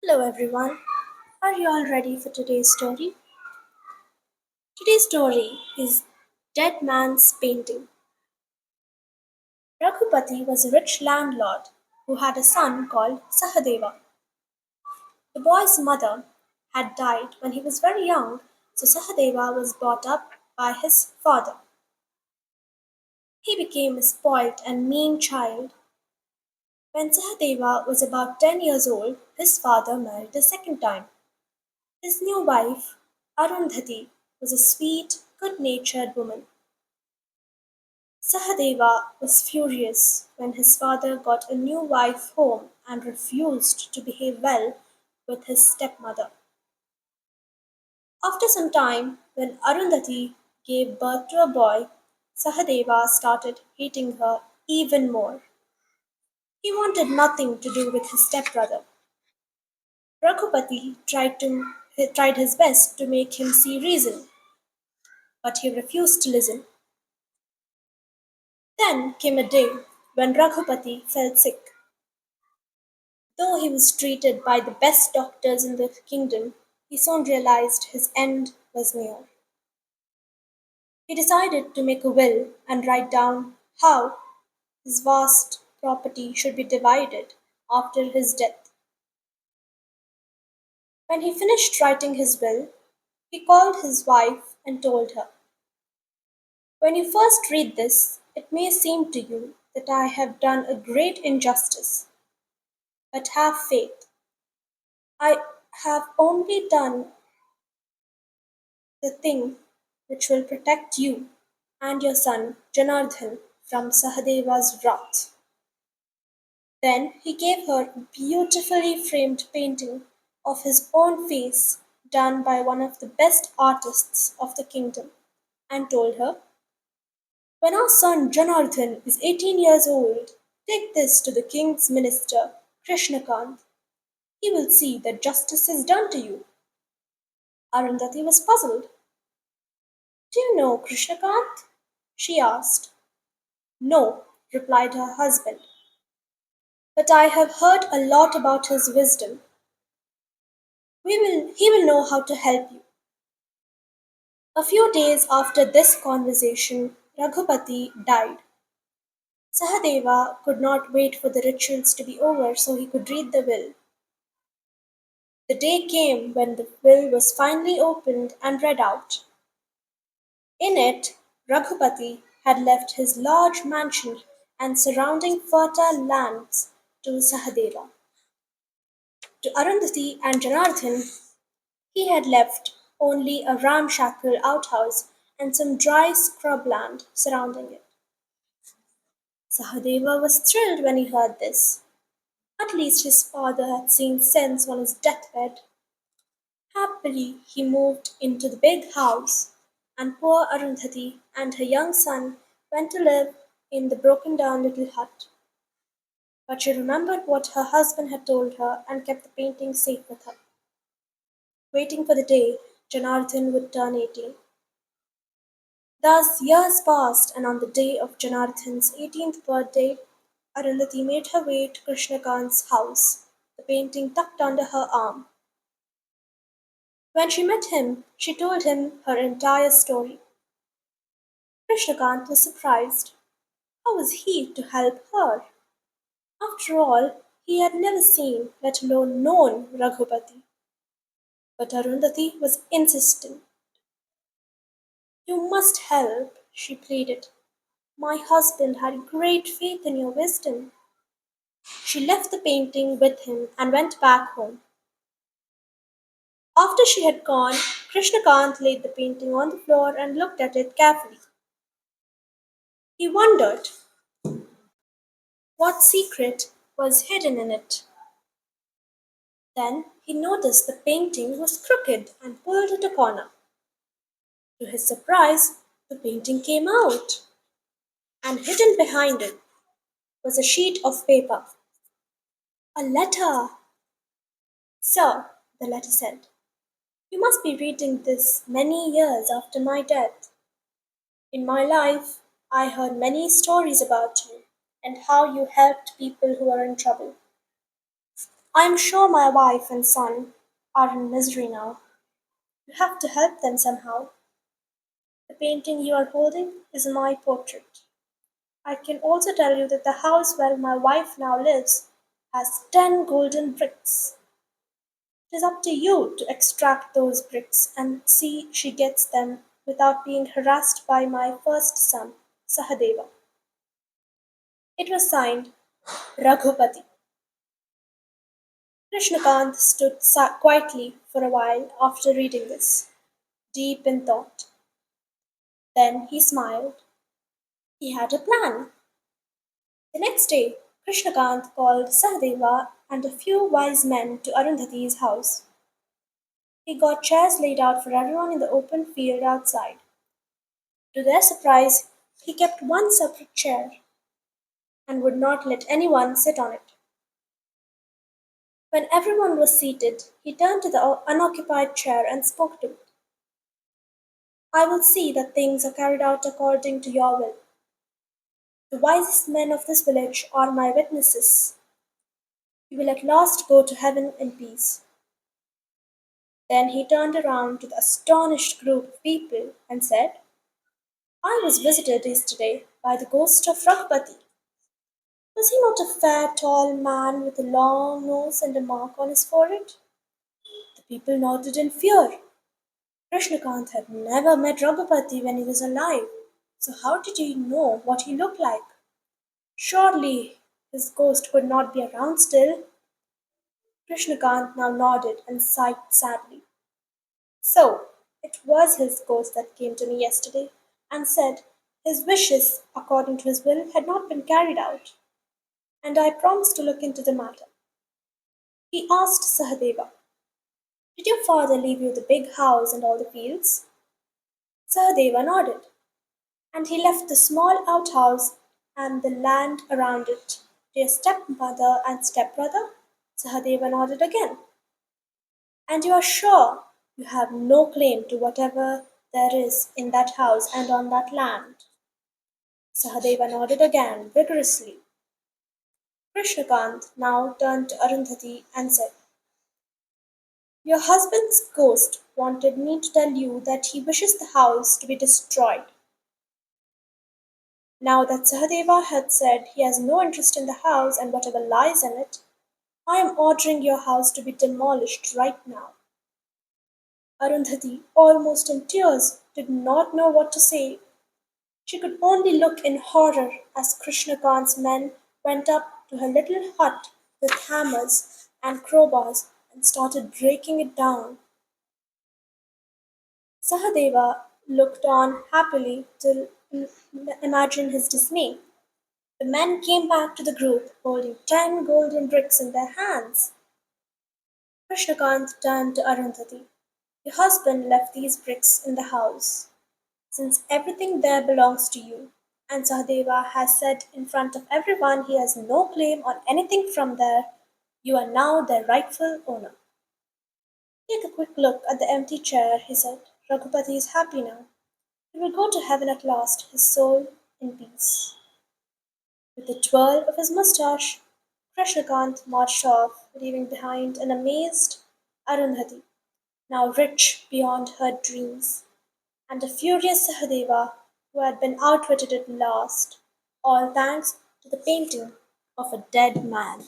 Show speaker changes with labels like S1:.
S1: Hello everyone. Are you all ready for today's story? Today's story is Dead Man's Painting. Raghupati was a rich landlord who had a son called Sahadeva. The boy's mother had died when he was very young, so Sahadeva was brought up by his father. He became a spoilt and mean child. When Sahadeva was about 10 years old, his father married a second time. His new wife, Arundhati, was a sweet, good natured woman. Sahadeva was furious when his father got a new wife home and refused to behave well with his stepmother. After some time, when Arundhati gave birth to a boy, Sahadeva started hating her even more. He wanted nothing to do with his stepbrother. Raghupati tried his best to make him see reason, but he refused to listen. Then came a day when Raghupati fell sick. Though he was treated by the best doctors in the kingdom, he soon realized his end was near. He decided to make a will and write down how his vast property should be divided after his death. When he finished writing his will, he called his wife and told her, "When you first read this, it may seem to you that I have done a great injustice, but have faith. I have only done the thing which will protect you and your son Janardhan from Sahadeva's wrath." Then he gave her a beautifully framed painting of his own face done by one of the best artists of the kingdom and told her, "When our son Janardhan is 18 years old, take this to the king's minister Krishnakant. He will see that justice is done to you." Arundhati was puzzled. "Do you know Krishnakant?" she asked. "No," replied her husband, "but I have heard a lot about his wisdom. He will know how to help you." A few days after this conversation, Raghupati died. Sahadeva could not wait for the rituals to be over so he could read the will. The day came when the will was finally opened and read out. In it, Raghupati had left his large mansion and surrounding fertile lands to Sahadeva. To Arundhati and Janardhan he had left only a ramshackle outhouse and some dry scrub land surrounding it. Sahadeva was thrilled when he heard this. At least his father had seen sense on his deathbed. Happily he moved into the big house, and poor Arundhati and her young son went to live in the broken down little hut. But she remembered what her husband had told her and kept the painting safe with her, waiting for the day Janardhan would turn 18. Thus years passed, and on the day of Janardhan's 18th birthday, Arundhati made her way to Krishnakant's house, the painting tucked under her arm. When she met him, she told him her entire story. Krishnakant was surprised. How was he to help her? After all, he had never seen, let alone known, Raghupati. But Arundhati was insistent. "You must help," she pleaded. "My husband had great faith in your wisdom." She left the painting with him and went back home. After she had gone, Krishnakant laid the painting on the floor and looked at it carefully. He wondered what secret was hidden in it. Then he noticed the painting was crooked and pulled at a corner. To his surprise, the painting came out, and hidden behind it was a sheet of paper. A letter! "Sir," the letter said, "you must be reading this many years after my death. In my life, I heard many stories about you and how you helped people who are in trouble. I'm sure my wife and son are in misery now. You have to help them somehow. The painting you are holding is my portrait. I can also tell you that the house where my wife now lives has 10 golden bricks. It is up to you to extract those bricks and see she gets them without being harassed by my first son, Sahadeva. It was signed Raghupati. Krishnakant stood quietly for a while after reading this, deep in thought. Then he smiled. He had a plan. The next day, Krishnakant called Sahadeva and a few wise men to Arundhati's house. He got chairs laid out for everyone in the open field outside. To their surprise, he kept one separate chair and would not let anyone sit on it. When everyone was seated, he turned to the unoccupied chair and spoke to it. I will see that things are carried out according to your will. The wisest men of this village are my witnesses. You will at last go to heaven in peace. Then he turned around to the astonished group of people and said, I was visited yesterday by the ghost of Raghupati. Was he not a fair, tall man with a long nose and a mark on his forehead? The people nodded in fear. Krishnakant had never met Raghupati when he was alive, so how did he know what he looked like? Surely his ghost could not be around still. Krishnakant now nodded and sighed sadly. So, it was his ghost that came to me yesterday and said his wishes, according to his will, had not been carried out, and I promised to look into the matter. He asked Sahadeva, did your father leave you the big house and all the fields? Sahadeva nodded, and he left the small outhouse and the land around it to your stepmother and stepbrother? Sahadeva nodded again. And you are sure you have no claim to whatever there is in that house and on that land? Sahadeva nodded again vigorously. Krishnakant now turned to Arundhati and said, your husband's ghost wanted me to tell you that he wishes the house to be destroyed. Now that Sahadeva had said he has no interest in the house and whatever lies in it, I am ordering your house to be demolished right now. Arundhati, almost in tears, did not know what to say. She could only look in horror as Krishnakant's men went up to her little hut with hammers and crowbars and started breaking it down. Sahadeva looked on happily to imagine his dismay. The men came back to the group holding 10 golden bricks in their hands. Krishnakant turned to Arundhati. Your husband left these bricks in the house. Since everything there belongs to you, and Sahadeva has said in front of everyone he has no claim on anything from there, you are now their rightful owner. Take a quick look at the empty chair, he said. Raghupati is happy now. He will go to heaven at last, his soul in peace. With a twirl of his moustache, Krishnakant marched off, leaving behind an amazed Arundhati, now rich beyond her dreams, and a furious Sahadeva who had been outwitted at last, all thanks to the painting of a dead man.